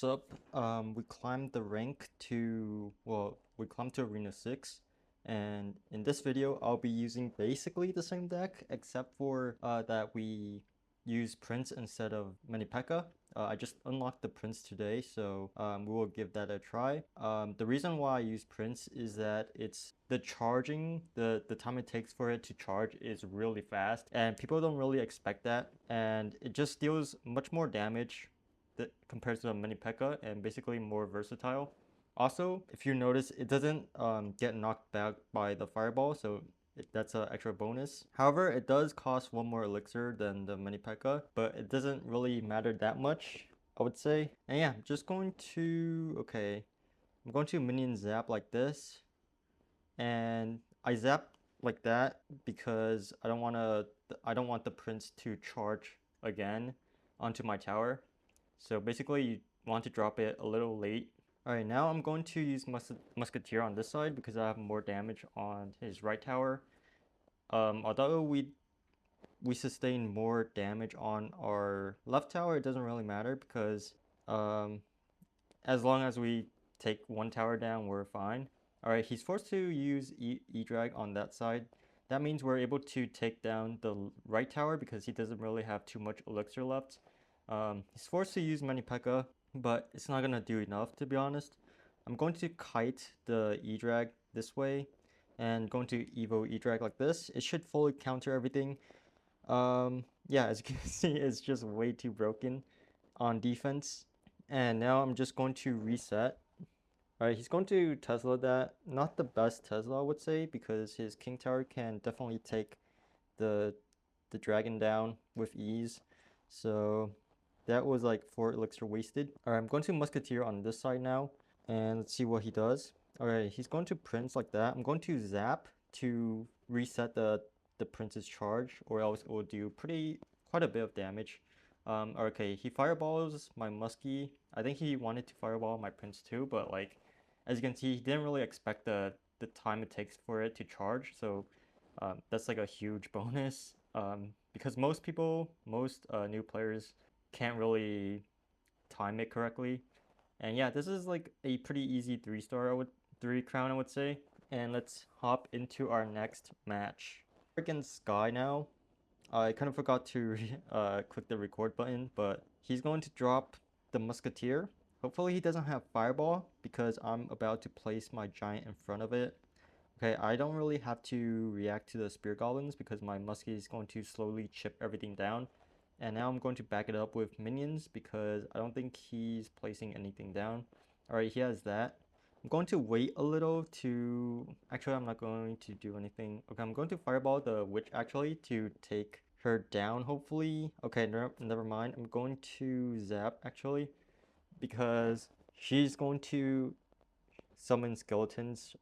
What's up? We climbed the rank to, well, we climbed to Arena 6, and in this video, I'll be using basically the same deck, except for that we use Prince instead of Mini-P.E.K.K.A. I just unlocked the Prince today, so we will give that a try. The reason why I use Prince is that it's the charging, the time it takes for it to charge is really fast, and people don't really expect that, and it just deals much more damage compared to the Mini-P.E.K.K.A. and basically more versatile. Also, if you notice, it doesn't get knocked back by the fireball, so that's an extra bonus. However, it does cost one more elixir than the Mini-P.E.K.K.A, but it doesn't really matter that much, I would say. And yeah, I'm just going to, okay, I'm going to minion zap like this, and I zap like that because I don't want the prince to charge again onto my tower. So basically you want to drop it a little late. Alright, now I'm going to use Musketeer on this side because I have more damage on his right tower. Although we sustain more damage on our left tower, it doesn't really matter because as long as we take one tower down, we're fine. Alright, he's forced to use E-Drag on that side. That means we're able to take down the right tower because he doesn't really have too much elixir left. He's forced to use Mini-P.E.K.K.A, but it's not gonna do enough, to be honest. I'm going to kite the E-Drag this way and going to Evo E-Drag like this. It should fully counter everything. Yeah, as you can see, it's just way too broken on defense. And now I'm just going to reset. Alright, he's going to Tesla that. Not the best Tesla, I would say, because his King Tower can definitely take the dragon down with ease. So that was like 4 elixir wasted. Alright, I'm going to Musketeer on this side now. And let's see what he does. Alright, he's going to Prince like that. I'm going to Zap to reset the Prince's charge, or else it will do quite a bit of damage. Okay, he fireballs my Muskie. I think he wanted to fireball my Prince too, but like, as you can see, he didn't really expect the time it takes for it to charge. So that's like a huge bonus. Because most new players can't really time it correctly. And yeah, this is like a pretty easy 3 crown, I would say. And let's hop into our next match. Against Sky now. I kind of forgot to click the record button, but he's going to drop the Musketeer. Hopefully he doesn't have Fireball because I'm about to place my Giant in front of it. Okay, I don't really have to react to the Spear Goblins because my Muskie is going to slowly chip everything down. And now I'm going to back it up with minions because I don't think he's placing anything down. Alright, he has that. I'm going to wait a little to... Actually, I'm not going to do anything. Okay, I'm going to Fireball the Witch actually to take her down, hopefully. Okay, never mind. I'm going to Zap actually because she's going to summon skeletons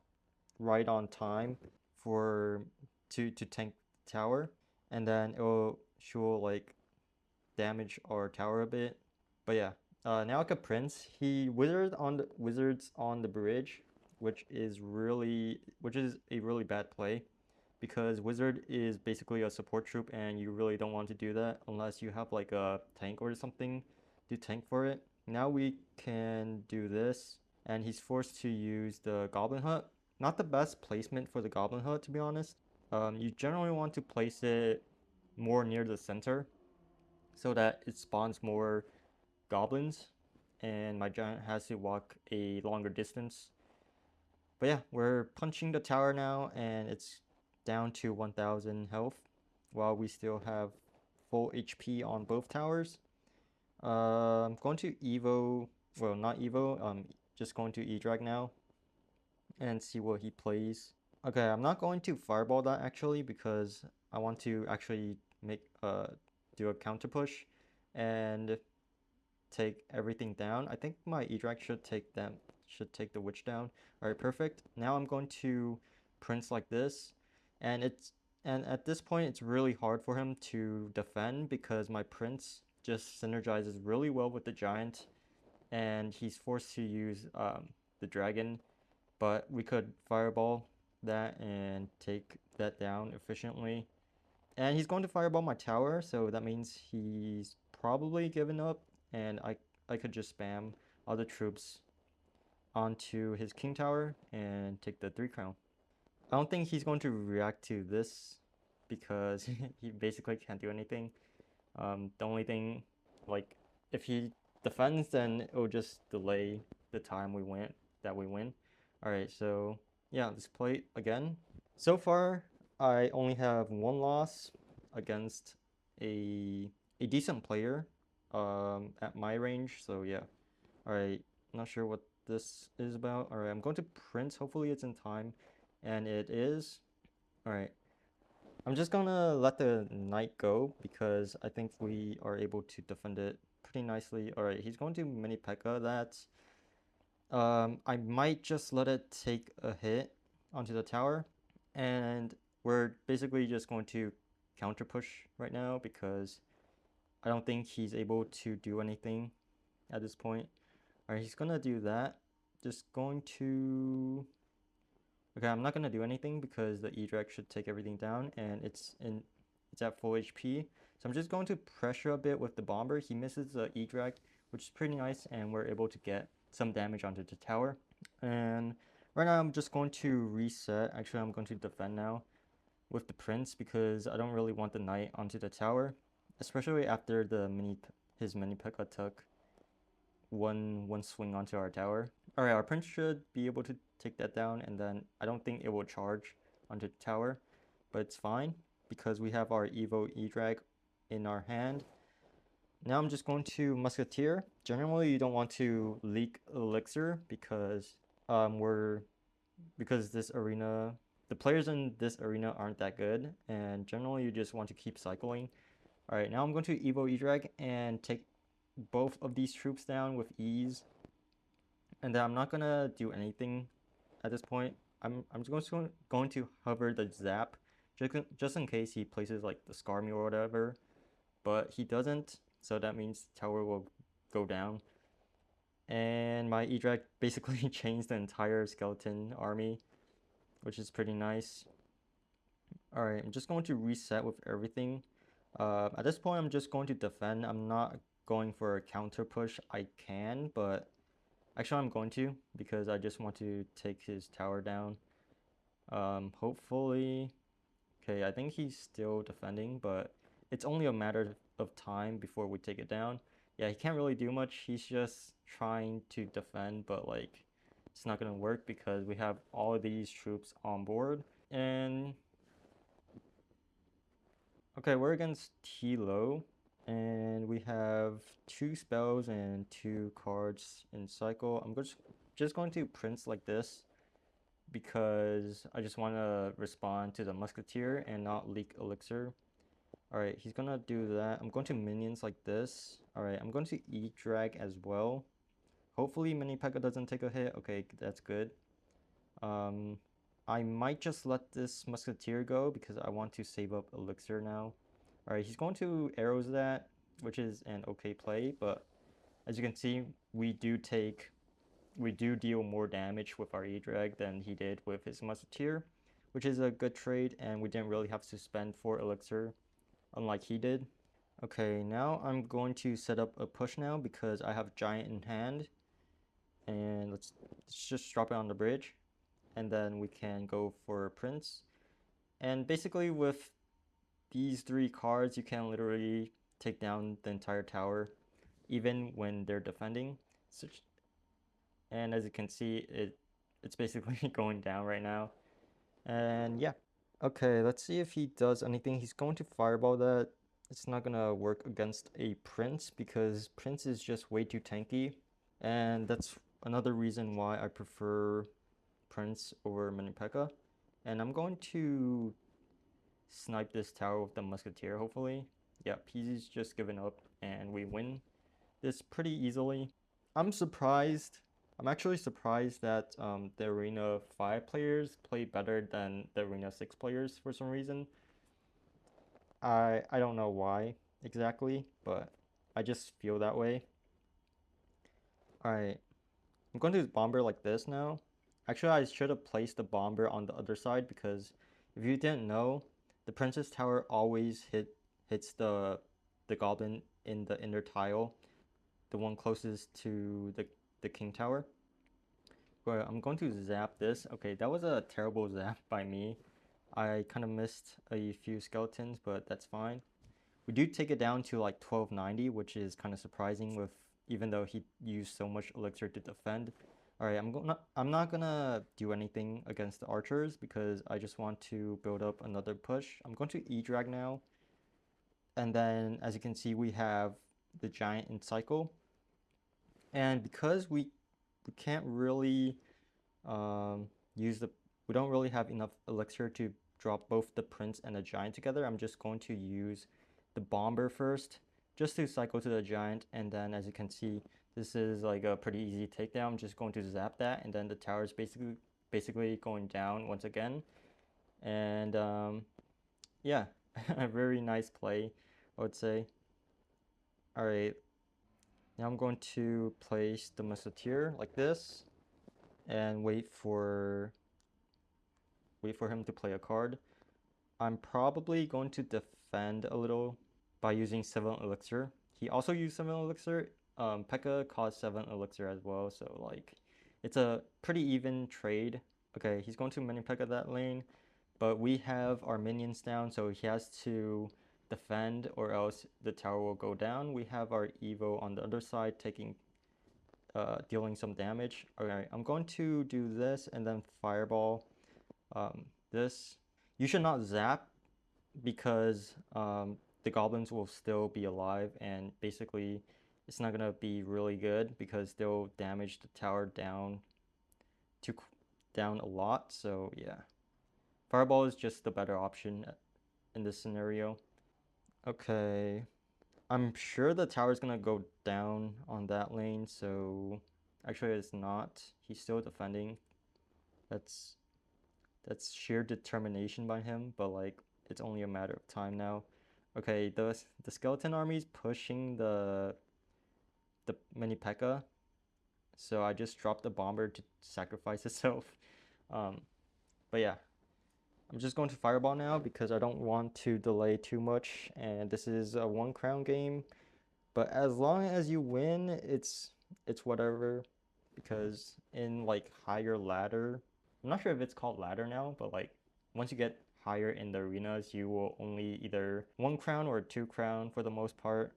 right on time for to tank the tower, and then she will like damage our tower a bit. But yeah, now like a Prince, he wizards on the bridge, which is a really bad play because wizard is basically a support troop and you really don't want to do that unless you have like a tank or something to tank for it. Now we can do this, and he's forced to use the Goblin Hut. Not the best placement for the Goblin Hut, to be honest. You generally want to place it more near the center so that it spawns more goblins and my giant has to walk a longer distance. But yeah, we're punching the tower now and it's down to 1000 health while we still have full HP on both towers. I'm going to Evo, well, not Evo, just going to E-Drag now and see what he plays. Okay, I'm not going to Fireball that actually because I want to actually do a counter push and take everything down. I think my E-Drag should take the witch down. Alright, perfect. Now I'm going to Prince like this, and at this point it's really hard for him to defend because my Prince just synergizes really well with the Giant, and he's forced to use the Dragon, but we could Fireball that and take that down efficiently. And he's going to Fireball my tower, so that means he's probably given up, and I could just spam all the troops onto his king tower and take the 3 crown. I don't think he's going to react to this because he basically can't do anything. The only thing, like, if he defends, then it will just delay the time we win. Alright, so yeah, let's play again. So far, I only have 1 loss against a decent player at my range, so yeah. Alright, not sure what this is about. Alright, I'm going to print. Hopefully it's in time, and it is. Alright, I'm just gonna let the knight go because I think we are able to defend it pretty nicely. Alright, he's going to mini P.E.K.K.A that. I might just let it take a hit onto the tower, and we're basically just going to counter push right now because I don't think he's able to do anything at this point. Alright, he's gonna do that. Just going to... Okay, I'm not gonna do anything because the E-Drag should take everything down, and it's at full HP. So I'm just going to pressure a bit with the bomber. He misses the E-Drag, which is pretty nice, and we're able to get some damage onto the tower. And right now I'm just going to reset. Actually, I'm going to defend now with the prince because I don't really want the knight onto the tower, especially after his mini P.E.K.K.A took one swing onto our tower. Alright, our prince should be able to take that down, and then I don't think it will charge onto the tower, but it's fine because we have our Evo E-Drag in our hand. Now I'm just going to musketeer. Generally, you don't want to leak elixir because this arena, the players in this arena aren't that good, and generally you just want to keep cycling. Alright, now I'm going to Evo E-Drag and take both of these troops down with ease. And then I'm not gonna do anything at this point. I'm just going to hover the zap just in case he places like the scar me or whatever, but he doesn't, so that means the tower will go down. And my E-Drag basically changed the entire skeleton army, which is pretty nice. Alright, I'm just going to reset with everything. At this point, I'm just going to defend. I'm not going for a counter push. I can, but actually I'm going to because I just want to take his tower down. Hopefully... Okay, I think he's still defending, but it's only a matter of time before we take it down. Yeah, he can't really do much. He's just trying to defend, but like it's not gonna work because we have all of these troops on board. And okay, we're against T-Low, and we have 2 spells and 2 cards in cycle. I'm just going to prince like this because I just want to respond to the musketeer and not leak elixir. Alright, he's gonna do that. I'm going to minions like this. Alright, I'm going to E-Drag as well. Hopefully mini P.E.K.K.A doesn't take a hit. Okay, that's good. I might just let this musketeer go because I want to save up elixir now. Alright, he's going to arrows that, which is an okay play, but as you can see, we do deal more damage with our E-Drag than he did with his musketeer, which is a good trade, and we didn't really have to spend 4 elixir, unlike he did. Okay, now I'm going to set up a push now because I have giant in hand, and let's just drop it on the bridge, and then we can go for prince. And basically with these 3 cards, you can literally take down the entire tower, even when they're defending. And as you can see, it's basically going down right now. And yeah. Okay, let's see if he does anything. He's going to fireball that. It's not gonna work against a prince because prince is just way too tanky. And that's another reason why I prefer prince over mini P.E.K.K.A. And I'm going to snipe this tower with the musketeer, hopefully. Yeah, PZ's just given up and we win this pretty easily. I'm actually surprised that the Arena 5 players play better than the Arena 6 players for some reason. I don't know why exactly, but I just feel that way. Alright, I'm going to bomber like this now. Actually, I should have placed the bomber on the other side because if you didn't know, the Princess Tower always hits the goblin in the inner tile, the one closest to the king tower. But I'm going to zap this. Okay, that was a terrible zap by me. I kind of missed a few skeletons, but that's fine. We do take it down to like 1290, which is kind of surprising with even though he used so much elixir to defend. All right, I'm not gonna do anything against the archers because I just want to build up another push. I'm going to E-drag now. And then as you can see, we have the giant in cycle. And because we can't really use we don't really have enough elixir to drop both the prince and the giant together, I'm just going to use the bomber first just to cycle to the giant. And then as you can see, this is like a pretty easy takedown. I'm just going to zap that, and then the tower is basically going down once again. And yeah, a very nice play, I would say. All right, now I'm going to place the musketeer like this and wait for him to play a card. I'm probably going to defend a little by using 7 elixir. He also used 7 elixir. P.E.K.K.A cost 7 elixir as well, so like it's a pretty even trade. Okay, he's going to mini P.E.K.K.A that lane, but we have our minions down, so he has to defend or else the tower will go down. We have our Evo on the other side dealing some damage. Okay, I'm going to do this and then fireball this. You should not zap because the goblins will still be alive, and basically it's not gonna be really good because they'll damage the tower down a lot. So yeah, fireball is just the better option in this scenario. Okay, I'm sure the tower is gonna go down on that lane, so actually it's not. He's still defending. That's sheer determination by him, but like it's only a matter of time now. Okay, the skeleton army is pushing the mini P.E.K.K.A, so I just dropped the bomber to sacrifice itself. But yeah, I'm just going to fireball now because I don't want to delay too much, and this is a 1 crown game. But as long as you win, it's whatever, because in like higher ladder, I'm not sure if it's called ladder now, but like once you get higher in the arenas, you will only either 1 crown or 2 crown for the most part.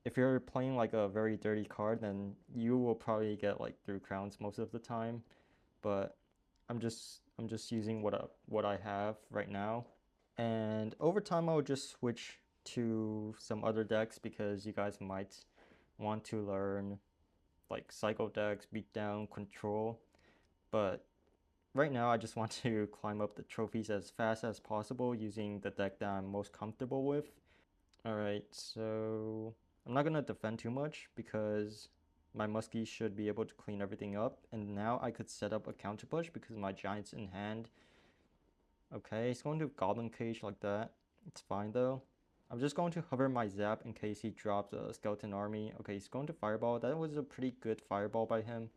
If you're playing like a very dirty card, then you will probably get like 3 crowns most of the time. But I'm just using what I have right now. And over time I'll just switch to some other decks because you guys might want to learn like cycle decks, beatdown, control. But right now I just want to climb up the trophies as fast as possible using the deck that I'm most comfortable with. Alright, so I'm not gonna defend too much because my muskie should be able to clean everything up, and now I could set up a counter push because my giant's in hand. Okay, he's going to goblin cage like that. It's fine though. I'm just going to hover my zap in case he drops a skeleton army. Okay, he's going to fireball. That was a pretty good fireball by him,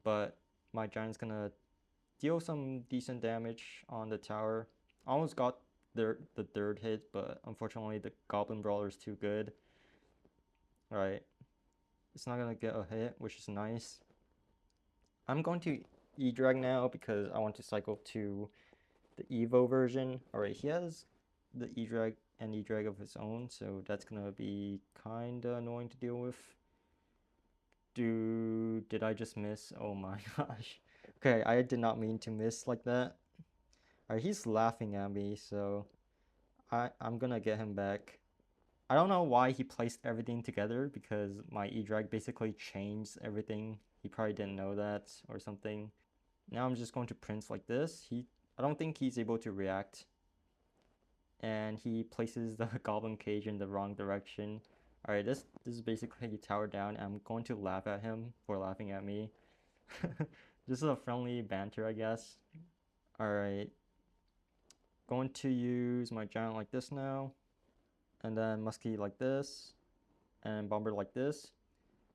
but my giant's gonna deal some decent damage on the tower. Almost got the third hit, but unfortunately the goblin brawler is too good. Alright, it's not gonna get a hit, which is nice. I'm going to E-drag now because I want to cycle to the Evo version. Alright, he has the E-drag and E-drag of his own, so that's gonna be kinda annoying to deal with. Did I just miss? Oh my gosh. Okay, I did not mean to miss like that. Alright, he's laughing at me, so I'm gonna get him back. I don't know why he placed everything together because my E-drag basically changed everything. He probably didn't know that or something. Now I'm just going to prince like this. I don't think he's able to react. And he places the goblin cage in the wrong direction. Alright, this is basically tower down. I'm going to laugh at him for laughing at me. This is a friendly banter, I guess. Alright. Going to use my giant like this now. And then muskie like this. And bomber like this.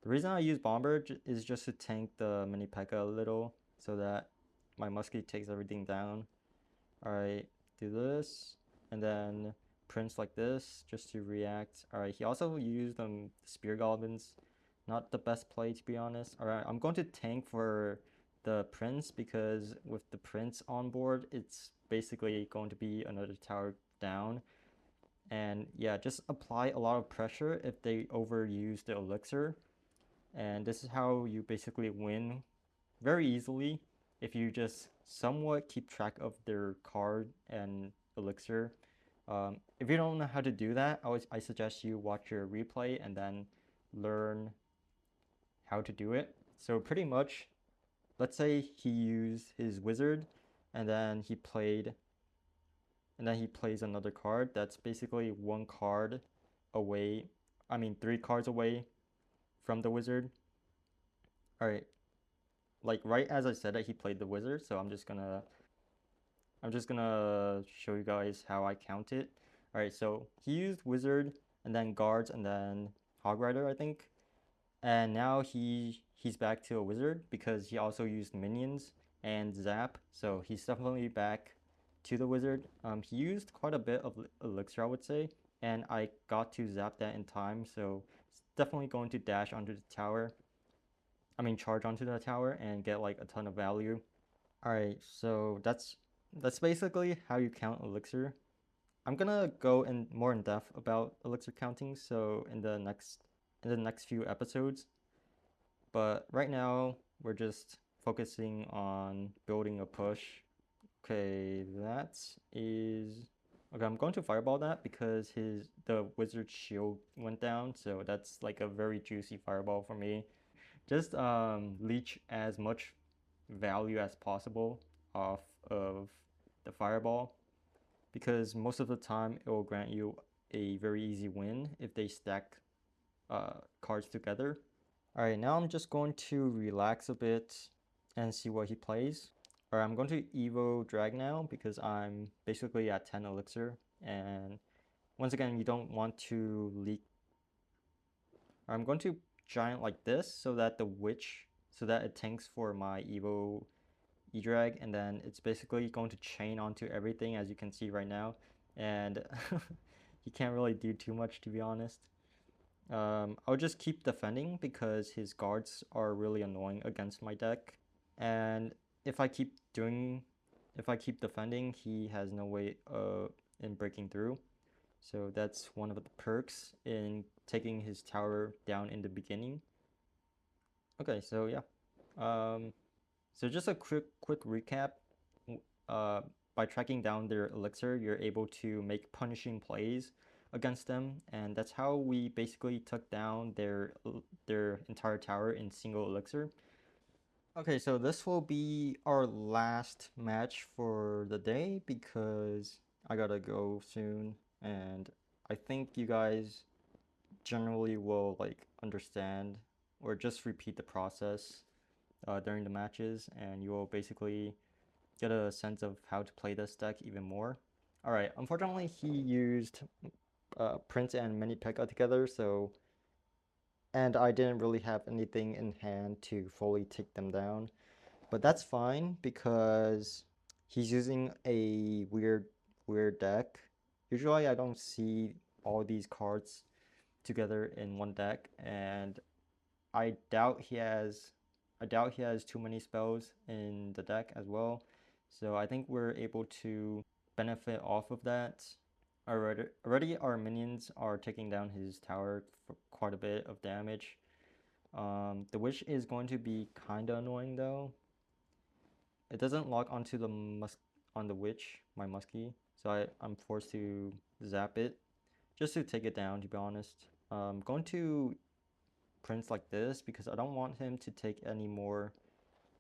The reason I use bomber is just to tank the mini P.E.K.K.A a little so that my muskie takes everything down. Alright, do this. And then prince like this just to react. Alright, he also used spear goblins. not the best play, to be honest. All right, I'm going to tank for the prince because with the prince on board, it's basically going to be another tower down. And yeah, just apply a lot of pressure if they overuse the elixir. And this is how you basically win very easily if you just somewhat keep track of their card and elixir. If you don't know how to do that, I suggest you watch your replay and then learn how to do it. So pretty much, let's say he used his wizard and then he plays another card. That's basically one card away. I mean, 3 cards away from the wizard. All right, like right as I said that he played the wizard, so I'm just gonna show you guys how I count it. All right, so he used wizard and then guards and then hog rider, I think. And now he's back to a wizard because he also used minions and zap, so he's definitely back to the wizard. He used quite a bit of elixir, I would say, and I got to zap that in time, so it's definitely going to dash onto the tower. I mean, charge onto the tower and get like a ton of value. All right, so that's basically how you count elixir. I'm gonna go in more in depth about elixir counting, so in the next few episodes. But right now we're just focusing on building a push. Okay, that is okay. I'm going to fireball that because the wizard shield went down, so that's like a very juicy fireball for me. Just leech as much value as possible off of the fireball because most of the time it will grant you a very easy win if they stack cards together. All right, now I'm just going to relax a bit and see what he plays. All right, I'm going to Evo drag now because I'm basically at 10 elixir. And once again, you don't want to leak. I'm going to giant like this so that it tanks for my Evo E-drag, and then it's basically going to chain onto everything as you can see right now. And you can't really do too much, to be honest. I'll just keep defending because his guards are really annoying against my deck. And if I keep defending, he has no way in breaking through. So that's one of the perks in taking his tower down in the beginning. Okay, so yeah. So just a quick recap. By tracking down their elixir, you're able to make punishing plays against them, and that's how we basically took down their entire tower in single elixir. Okay, so this will be our last match for the day because I gotta go soon, and I think you guys generally will like understand or just repeat the process during the matches, and you will basically get a sense of how to play this deck even more. All right, unfortunately, he used Prince and Mini P.E.K.K.A together, and I didn't really have anything in hand to fully take them down. But that's fine because he's using a weird deck. Usually I don't see all these cards together in one deck, and I doubt he has too many spells in the deck as well. So I think we're able to benefit off of that. Already our minions are taking down his tower for quite a bit of damage. The witch is going to be kinda annoying though. It doesn't lock onto on the witch, my muskie, so I'm forced to zap it just to take it down, to be honest. I'm going to Prince like this because I don't want him to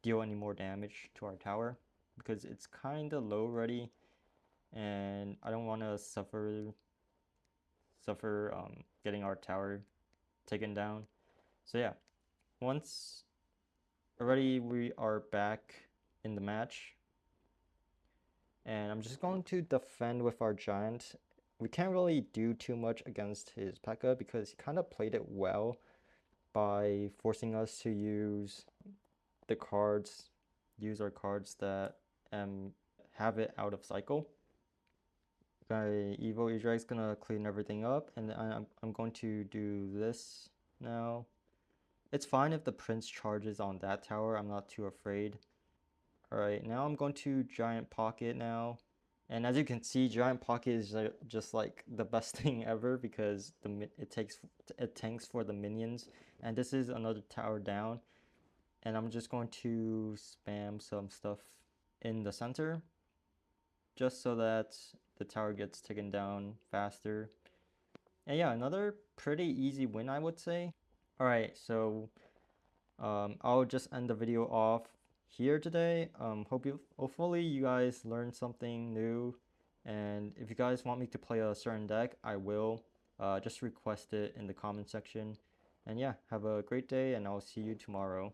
deal any more damage to our tower because it's kind of low already, and I don't want to suffer getting our tower taken down. So yeah, once already we are back in the match, and I'm just going to defend with our giant. We can't really do too much against his P.E.K.K.A because he kind of played it well by forcing us to use our cards that have it out of cycle. My Evo E is gonna clean everything up, and I'm going to do this now. It's fine if the prince charges on that tower. I'm not too afraid. Alright, now I'm going to Giant Pocket now. And as you can see, Giant Pocket is just like the best thing ever because it tanks for the minions. And this is another tower down. And I'm just going to spam some stuff in the center just so that the tower gets taken down faster. And yeah, another pretty easy win, I would say. Alright, so I'll just end the video off here today. Hopefully you guys learned something new, and if you guys want me to play a certain deck, I will. Just request it in the comment section. And yeah, have a great day, and I'll see you tomorrow.